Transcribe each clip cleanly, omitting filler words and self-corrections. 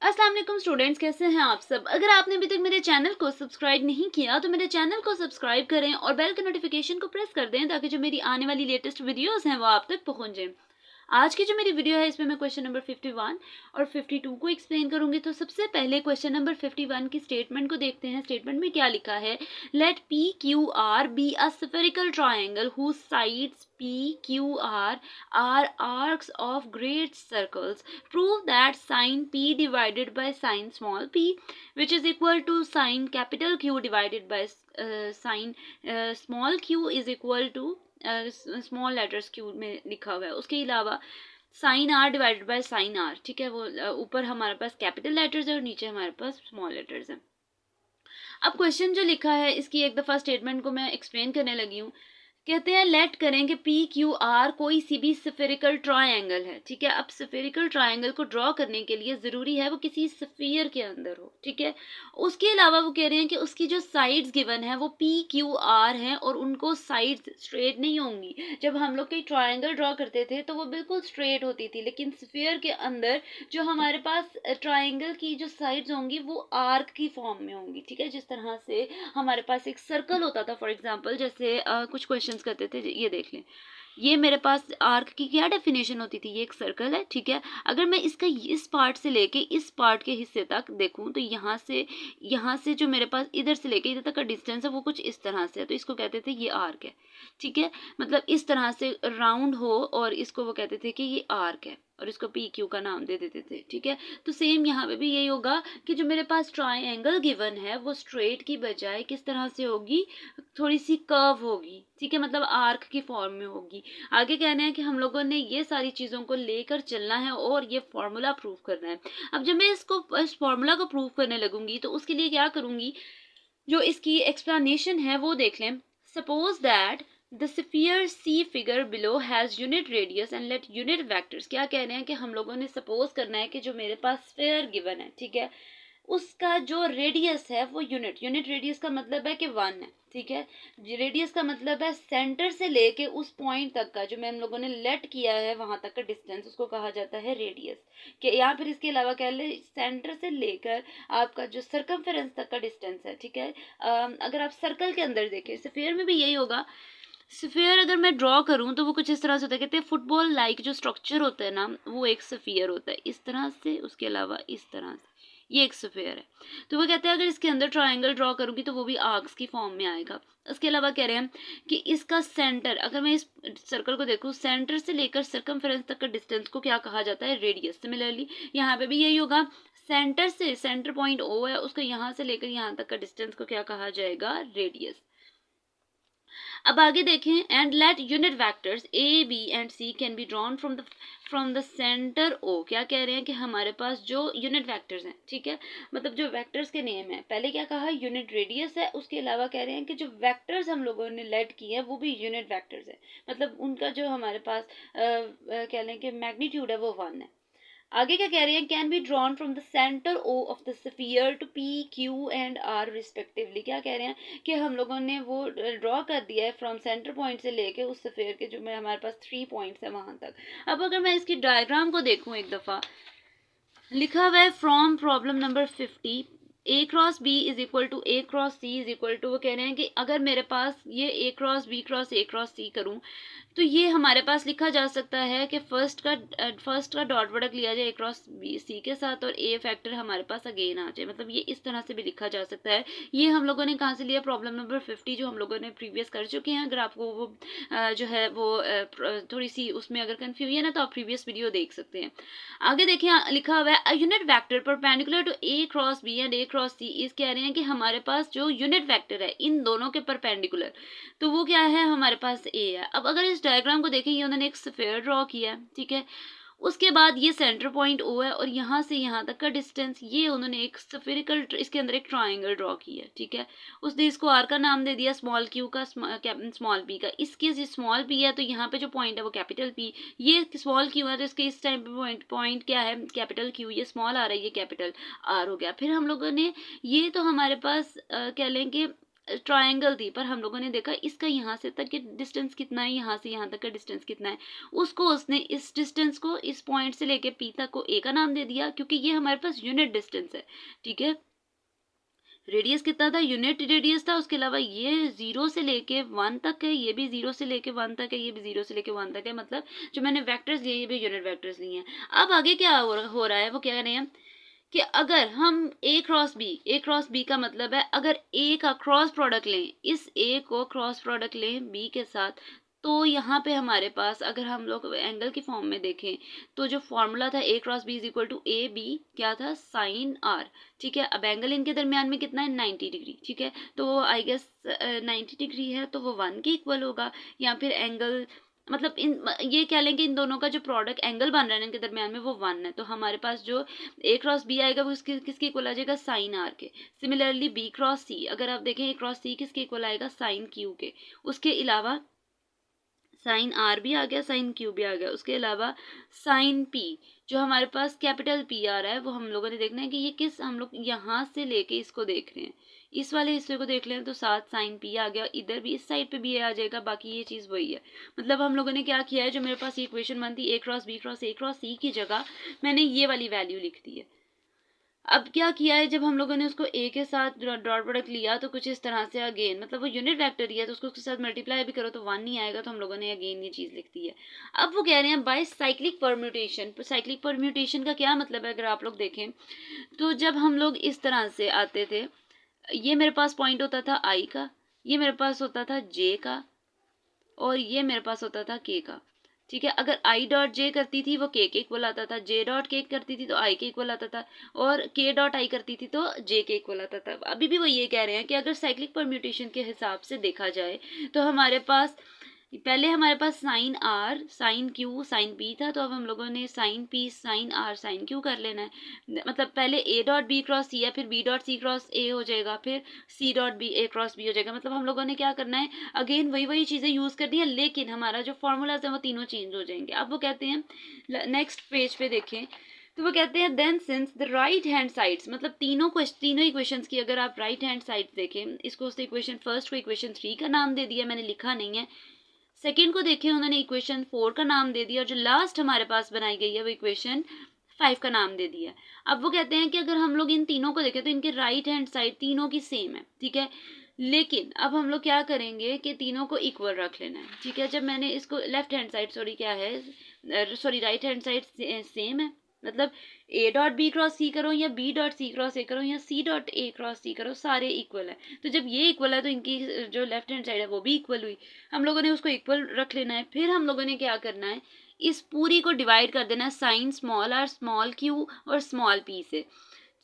अस्सलाम वालेकुम स्टूडेंट्स, कैसे हैं आप सब। अगर आपने अभी तक मेरे चैनल को सब्सक्राइब नहीं किया तो मेरे चैनल को सब्सक्राइब करें और बेल के नोटिफिकेशन को प्रेस कर दें ताकि जो मेरी आने वाली लेटेस्ट वीडियोस हैं वो आप तक पहुंच जाएं। आज की जो मेरी वीडियो है इसमें मैं क्वेश्चन नंबर 51 और 52 को एक्सप्लेन करूंगी। तो सबसे पहले क्वेश्चन नंबर 51 की स्टेटमेंट को देखते हैं। स्टेटमेंट में क्या लिखा है। Let P Q R be a spherical triangle whose sides P Q R arcs of great circles. Prove that sin p divided by sin small p, which is equal to sin capital Q divided by sin small q is equal to small letters Q में लिखा हुआ है। उसके अलावा sine R divided by sine R, ठीक है, वो ऊपर हमारे पास कैपिटल लेटर्स है और नीचे हमारे पास स्मॉल लेटर्स हैं। अब क्वेश्चन जो लिखा है इसकी एक दफ़ा स्टेटमेंट को मैं एक्सप्लेन करने लगी हूँ। कहते हैं लेट करें कि पी क्यू आर कोई सी भी स्फेरिकल ट्रायंगल है, ठीक है। अब स्फेरिकल ट्रायंगल को ड्रॉ करने के लिए ज़रूरी है वो किसी स्फीयर के अंदर हो, ठीक है। उसके अलावा वो कह रहे हैं कि उसकी जो साइड्स गिवन है वो पी क्यू आर हैं और उनको साइड्स स्ट्रेट नहीं होंगी। जब हम लोग कोई ट्रायंगल ड्रॉ करते थे तो वो बिल्कुल स्ट्रेट होती थी, लेकिन स्फीयर के अंदर जो हमारे पास ट्रायंगल की जो साइड्स होंगी वो आर्क की फॉर्म में होंगी, ठीक है। जिस तरह से हमारे पास एक सर्कल होता था, फॉर एग्जांपल जैसे कुछ क्वेश्चंस करते थे, ये देख लें। ये मेरे पास आर्क की क्या डेफिनेशन होती थी। ये एक सर्कल है, ठीक है। अगर मैं इसका इस पार्ट से लेके इस पार्ट के हिस्से तक देखूं तो यहाँ से जो मेरे पास इधर से लेके इधर तक का डिस्टेंस है वो कुछ इस तरह से है, तो इसको कहते थे ये आर्क है, ठीक है। मतलब इस तरह से राउंड हो और इसको वो कहते थे कि ये आर्क है और इसको पी क्यू का नाम दे देते थे, ठीक है। तो सेम यहाँ पे भी यही होगा कि जो मेरे पास ट्राइंगल गिवन है वो स्ट्रेट की बजाय किस तरह से होगी, थोड़ी सी कर्व होगी, ठीक है, मतलब आर्क की फॉर्म में होगी। आगे कहना है कि हम लोगों ने ये सारी चीज़ों को लेकर चलना है और ये फॉर्मूला प्रूव करना है। अब जब मैं इस फॉर्मूला को प्रूव करने लगूंगी तो उसके लिए क्या करूंगी, जो इसकी एक्सप्लेनेशन है वो देख लें। Suppose that the sphere C figure below has unit radius and let unit vectors. क्या कह रहे हैं कि हम लोगों ने सपोज करना है कि जो मेरे पास स्फीयर गिवन है, ठीक है, उसका जो रेडियस है वो यूनिट रेडियस का मतलब है कि 1 है, ठीक है। रेडियस का मतलब है सेंटर से लेके उस पॉइंट तक का जो मैं हम लोगों ने लेट किया है वहां तक का डिस्टेंस, उसको कहा जाता है रेडियस। कि या फिर इसके अलावा कह ले सेंटर से लेकर आपका जो सर्कमफेरेंस तक का डिस्टेंस है, ठीक है। अगर आप सर्कल के अंदर देखें, स्फीयर में भी यही होगा। स्फीयर अगर मैं ड्रॉ करूं तो वो कुछ इस तरह से होता है। कहते हैं फुटबॉल लाइक जो स्ट्रक्चर होता है ना वो एक स्फीयर होता है, इस तरह से, उसके अलावा इस तरह से, ये एक स्फीयर है। तो वो कहते हैं अगर इसके अंदर ट्रायंगल ड्रॉ करूंगी तो वो भी आर्क्स की फॉर्म में आएगा। उसके अलावा कह रहे हैं कि इसका सेंटर, अगर मैं इस सर्कल को देखूं, सेंटर से लेकर सर्कमफेरेंस तक का डिस्टेंस को क्या कहा जाता है, रेडियस। सिमिलरली यहाँ पे भी यही होगा। सेंटर पॉइंट ओ है, उसको यहाँ से लेकर यहाँ तक का डिस्टेंस को क्या कहा जाएगा, रेडियस। अब आगे देखें। And let unit vectors A B and C can be drawn from the centre O. क्या कह रहे हैं कि हमारे पास जो यूनिट वेक्टर्स हैं, ठीक है, मतलब जो वेक्टर्स के नेम है, पहले क्या कहा, यूनिट रेडियस है। उसके अलावा कह रहे हैं कि जो वेक्टर्स हम लोगों ने लेट किए हैं वो भी यूनिट वेक्टर्स है, मतलब उनका जो हमारे पास कह लें कि मैग्नीट्यूड है वो 1 है। आगे क्या कह रहे हैं, can be drawn from the centre O of the sphere to P Q and R respectively. क्या कह रहे हैं कि हम लोगों ने वो ड्रॉ कर दिया है फ्रॉम सेंटर पॉइंट से लेके उस स्फीयर के जो में हमारे पास 3 पॉइंट्स है वहां तक। अब अगर मैं इसकी डायग्राम को देखूं एक दफ़ा, लिखा हुआ है from problem number 50 A cross B is equal to A cross C is equal to, वो कह रहे हैं कि अगर मेरे पास ये A cross B cross A cross C करूं तो ये हमारे पास लिखा जा सकता है कि फर्स्ट का डॉट प्रोडक्ट लिया जाए ए क्रॉस बी सी के साथ और ए फैक्टर हमारे पास अगेन आ जाए, मतलब ये इस तरह से भी लिखा जा सकता है। ये हम लोगों ने कहाँ से लिया, प्रॉब्लम नंबर 50 जो हम लोगों ने प्रीवियस कर चुके हैं। अगर आपको वो जो है वो थोड़ी सी उसमें अगर कन्फ्यूजन है तो आप प्रीवियस वीडियो देख सकते हैं। आगे देखिए लिखा हुआ है unit vector perpendicular to A cross B and A cross C इस, कह रहे हैं कि हमारे पास जो यूनिट वेक्टर है इन दोनों के परपेंडिकुलर, तो वो क्या है, हमारे पास ए है। अब अगर इस डायग्राम को देखें, ये उन्होंने एक स्फीयर ड्रॉ किया है, ठीक है। उसके बाद ये सेंटर पॉइंट ओ है और यहाँ से यहाँ तक का डिस्टेंस, ये उन्होंने एक स्फेरिकल, इसके अंदर एक ट्राइंगल ड्रॉ किया है, ठीक है। उसने इसको आर का नाम दे दिया, स्मॉल क्यू का स्मॉल पी का। इसके स्मॉल पी है तो यहाँ पे जो पॉइंट है वो कैपिटल पी, ये स्मॉल क्यू है तो इसके इस टाइम पे पॉइंट क्या है, कैपिटल क्यू। ये स्मॉल आ रहा है, ये कैपिटल आर हो गया। फिर हम लोगों ने ये तो हमारे पास कह लेंगे ट्रायंगल थी, पर हम लोगों ने देखा इसका यहाँ से तक के डिस्टेंस कितना है, यहाँ से यहाँ तक का डिस्टेंस कितना है, उसको उसने इस डिस्टेंस को इस पॉइंट से लेके पी तक को ए का नाम दे दिया, क्योंकि ये हमारे पास यूनिट डिस्टेंस है, ठीक है। रेडियस कितना था, यूनिट रेडियस था। उसके अलावा ये 0 से लेके 1 तक है, ये भी 0 से लेके 1 तक है, ये भी 0 से लेके 1 तक है। मतलब जो मैंने वेक्टर्स लिए ये भी यूनिट वेक्टर्स लिए हैं। अब आगे क्या हो रहा है, वो कह रहे हैं कि अगर हम ए क्रॉस बी का मतलब है अगर ए का क्रॉस प्रोडक्ट लें, इस ए को क्रॉस प्रोडक्ट लें बी के साथ, तो यहाँ पे हमारे पास अगर हम लोग एंगल की फॉर्म में देखें तो जो फॉर्मूला था A cross B is equal to A B क्या था, साइन आर, ठीक है। अब एंगल इनके दरमियान में कितना है, 90 डिग्री, ठीक है। तो आई गेस 90 डिग्री है तो वो 1 के इक्वल होगा, या फिर एंगल मतलब इन ये कह लें कि इन दोनों का जो प्रोडक्ट एंगल बन रहा है इनके दरमियान में वो 1 है। तो हमारे पास जो ए क्रॉस बी आएगा वो किसके इक्वल आ जाएगा, साइन आर के। सिमिलरली बी क्रॉस सी, अगर आप देखें ए क्रॉस सी किसके इक्वल आएगा, साइन क्यू के। उसके अलावा साइन आर भी आ गया, साइन क्यू भी आ गया। उसके अलावा साइन पी, जो हमारे पास कैपिटल पी आ रहा है, वो हम लोगों ने देखना है कि ये किस, हम लोग यहाँ से लेके इसको देख रहे हैं, इस वाले हिस्से को देख लें तो 7 साइन पी आ गया। इधर भी इस साइड पे भी ये आ जाएगा, बाकी ये चीज़ वही है। मतलब हम लोगों ने क्या किया है, जो मेरे पास इक्वेशन बनती A cross B cross A cross C की जगह मैंने ये वाली वैल्यू लिख दी है। अब क्या किया है, जब हम लोगों ने उसको ए के साथ डॉट प्रोडक्ट लिया तो कुछ इस तरह से अगेन, मतलब वो यूनिट वेक्टर ही है तो उसको उसके साथ मल्टीप्लाई भी करो तो 1 नहीं आएगा, तो हम लोगों ने अगेन ये चीज़ लिख दी है। अब वो कह रहे हैं by cyclic permutation. Cyclic permutation का क्या मतलब है, अगर आप लोग देखें तो जब हम लोग इस तरह से आते थे, ये मेरे पास पॉइंट होता था आई का, ये मेरे पास होता था जे का, और ये मेरे पास होता था के का, ठीक है। अगर आई डॉट जे करती थी वो के इक्वल आता था, जे डॉट के करती थी तो आई के इक्वल आता था, और के डॉट आई करती थी तो जे के इक्वल आता था। अभी भी वो ये कह रहे हैं कि अगर साइक्लिक परम्यूटेशन के हिसाब से देखा जाए तो हमारे पास पहले हमारे पास sine R sine Q sine P था, तो अब हम लोगों ने sine P sine R sine Q कर लेना है। मतलब पहले A dot B cross C है, फिर B dot C cross A हो जाएगा, फिर C dot B A cross B हो जाएगा। मतलब हम लोगों ने क्या करना है, अगेन वही चीज़ें यूज़ करनी है, लेकिन हमारा जो फॉर्मूलाज है वो तीनों चेंज हो जाएंगे। अब वो कहते हैं नेक्स्ट पेज पे देखें तो वो कहते हैं then since the right hand sides, मतलब तीनों इक्वेशंस की अगर आप राइट हैंड साइड्स देखें, इसको उसने इक्वेशन फर्स्ट को इक्वेशन 3 का नाम दे दिया, मैंने लिखा नहीं है। सेकेंड को देखें उन्होंने इक्वेशन 4 का नाम दे दिया, और जो लास्ट हमारे पास बनाई गई है वो इक्वेशन 5 का नाम दे दिया। अब वो कहते हैं कि अगर हम लोग इन तीनों को देखें तो इनके राइट हैंड साइड तीनों की सेम है, ठीक है। लेकिन अब हम लोग क्या करेंगे कि तीनों को इक्वल रख लेना है, ठीक है। जब मैंने इसको left hand side right hand side same है, मतलब A dot B cross C करो या B dot C cross A करो या सी डॉट ए क्रॉस सी करो, सारे इक्वल है। तो जब ये इक्वल है तो इनकी जो लेफ्ट हैंड साइड है वो भी इक्वल हुई, हम लोगों ने उसको इक्वल रख लेना है। फिर हम लोगों ने क्या करना है, इस पूरी को डिवाइड कर देना है sine small R small Q और स्मॉल पी से।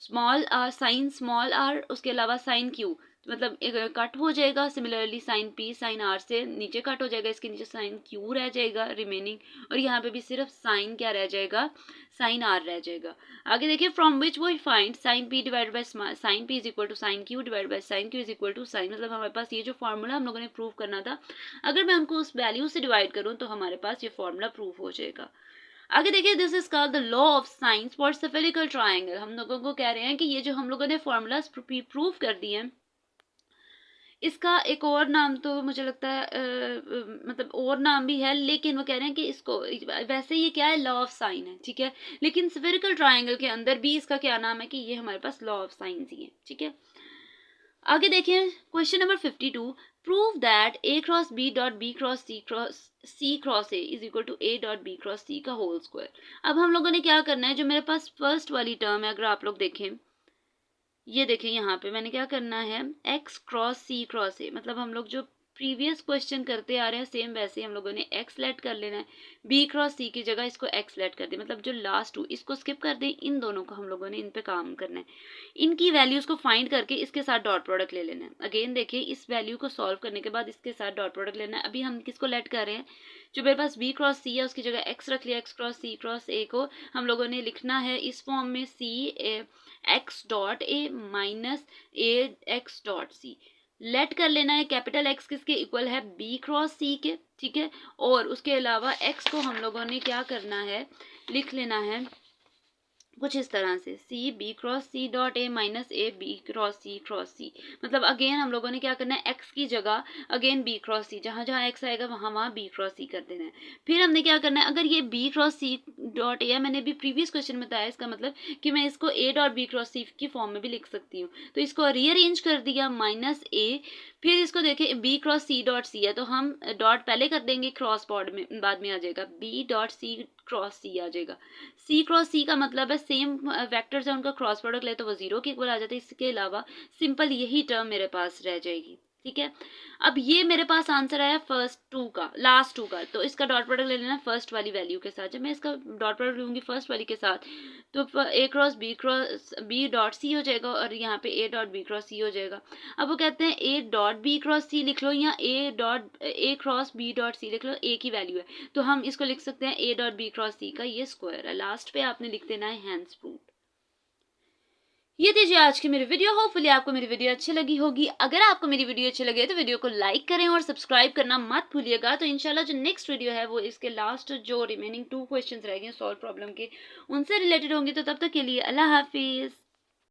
Small R sine small R, उसके अलावा साइन क्यू मतलब एक कट हो जाएगा। Similarly sine P sine R से नीचे कट हो जाएगा, इसके नीचे साइन क्यू रह जाएगा रिमेनिंग, और यहाँ पे भी सिर्फ साइन क्या रह जाएगा, साइन आर रह जाएगा। आगे देखिए from which we find sine P divide by sine P is equal to sine Q divide by sine Q is equal to sine, मतलब हमारे पास ये जो फॉर्मूला हम लोगों ने प्रूव करना था, अगर मैं उनको उस वैल्यू से डिवाइड करूँ तो हमारे पास ये फॉर्मूला प्रूव हो जाएगा। आगे देखिए this is called the law of science for spherical triangle. हम लोगों को कह रहे हैं कि ये जो हम लोगों ने फॉर्मूलाज प्रूव कर दिए हैं, इसका एक और नाम तो मुझे लगता है मतलब और नाम भी है, लेकिन वो कह रहे हैं कि इसको वैसे ये क्या है, लॉ ऑफ साइन है, ठीक है। लेकिन स्फेरिकल ट्रायंगल के अंदर भी इसका क्या नाम है कि ये हमारे पास लॉ ऑफ साइंस ही है, ठीक है। आगे देखिए question number 52, prove that A cross B dot B cross C cross A is equal to A dot B cross C का होल स्क्वायर। अब हम लोगों ने क्या करना है, जो मेरे पास फर्स्ट वाली टर्म है, अगर आप लोग देखें ये देखें यहाँ पे मैंने क्या करना है, x cross C cross A, मतलब हम लोग जो प्रीवियस क्वेश्चन करते आ रहे हैं सेम वैसे हम लोगों ने x लेट कर लेना है, b क्रॉस सी की जगह इसको x लेट कर दे, मतलब जो लास्ट टू इसको स्किप कर दे, इन दोनों को हम लोगों ने इन पे काम करना है, इनकी वैल्यूज को फाइंड करके इसके साथ डॉट प्रोडक्ट ले लेना है। अगेन देखिए इस वैल्यू को सॉल्व करने के बाद इसके साथ डॉट प्रोडक्ट लेना है। अभी हम किसको लेट कर रहे हैं, जो मेरे पास b क्रॉस सी है उसकी जगह x रख लिया, x क्रॉस ए को हम लोगों ने लिखना है इस फॉर्म में c x dot A minus A X dot C, let कर लेना है। कैपिटल X किसके इक्वल है, B क्रॉस सी के, ठीक है। और उसके अलावा X को हम लोगों ने क्या करना है, लिख लेना है कुछ इस तरह से C B cross C dot A minus A B cross C, मतलब अगेन हम लोगों ने क्या करना है, एक्स की जगह अगेन बी क्रॉस सी, जहाँ जहाँ एक्स आएगा वहाँ वहाँ बी क्रॉस सी कर देना है। फिर हमने क्या करना है, अगर ये B cross C dot A, मैंने भी प्रीवियस क्वेश्चन में बताया, इसका मतलब कि मैं इसको ए डॉट बी क्रॉस सी की फॉर्म में भी लिख सकती हूँ। तो इसको रीअरेंज कर दिया माइनस ए, फिर इसको देखें B cross C dot C है तो हम डॉट पहले कर देंगे, क्रॉस बाद में आ जाएगा, बी डॉट सी क्रॉस सी आ जाएगा। सी क्रॉस सी का मतलब है सेम वेक्टर्स है उनका क्रॉस प्रोडक्ट ले तो वो जीरो के इक्वल आ जाता है। इसके अलावा सिंपल यही टर्म मेरे पास रह जाएगी। ठीक है, अब ये मेरे पास आंसर आया फर्स्ट टू का, लास्ट टू का, तो इसका डॉट प्रोडक्ट ले लेना फर्स्ट वाली वैल्यू के साथ। जब मैं इसका डॉट प्रोडक्ट लूंगी फर्स्ट वाली के साथ तो ए क्रॉस बी डॉट सी हो जाएगा और यहाँ पे ए डॉट बी क्रॉस सी हो जाएगा। अब वो कहते हैं ए डॉट बी क्रॉस सी लिख लो या ए क्रॉस बी डॉट सी लिख लो, ए की वैल्यू है तो हम इसको लिख सकते हैं ए डॉट बी क्रॉस सी का ये स्क्वायर है। लास्ट पे आपने लिख देना है हैंस प्रूव्ड। ये थी आज की मेरी वीडियो। होपफुली आपको मेरी वीडियो अच्छी लगी होगी। अगर आपको मेरी वीडियो अच्छी लगे तो वीडियो को लाइक करें और सब्सक्राइब करना मत भूलिएगा। तो इंशाल्लाह जो नेक्स्ट वीडियो है वो इसके लास्ट जो रिमेनिंग 2 क्वेश्चंस रह गए सॉल्व प्रॉब्लम के, उनसे रिलेटेड होंगे। तो तब तक के लिए अल्लाह हाफिज़।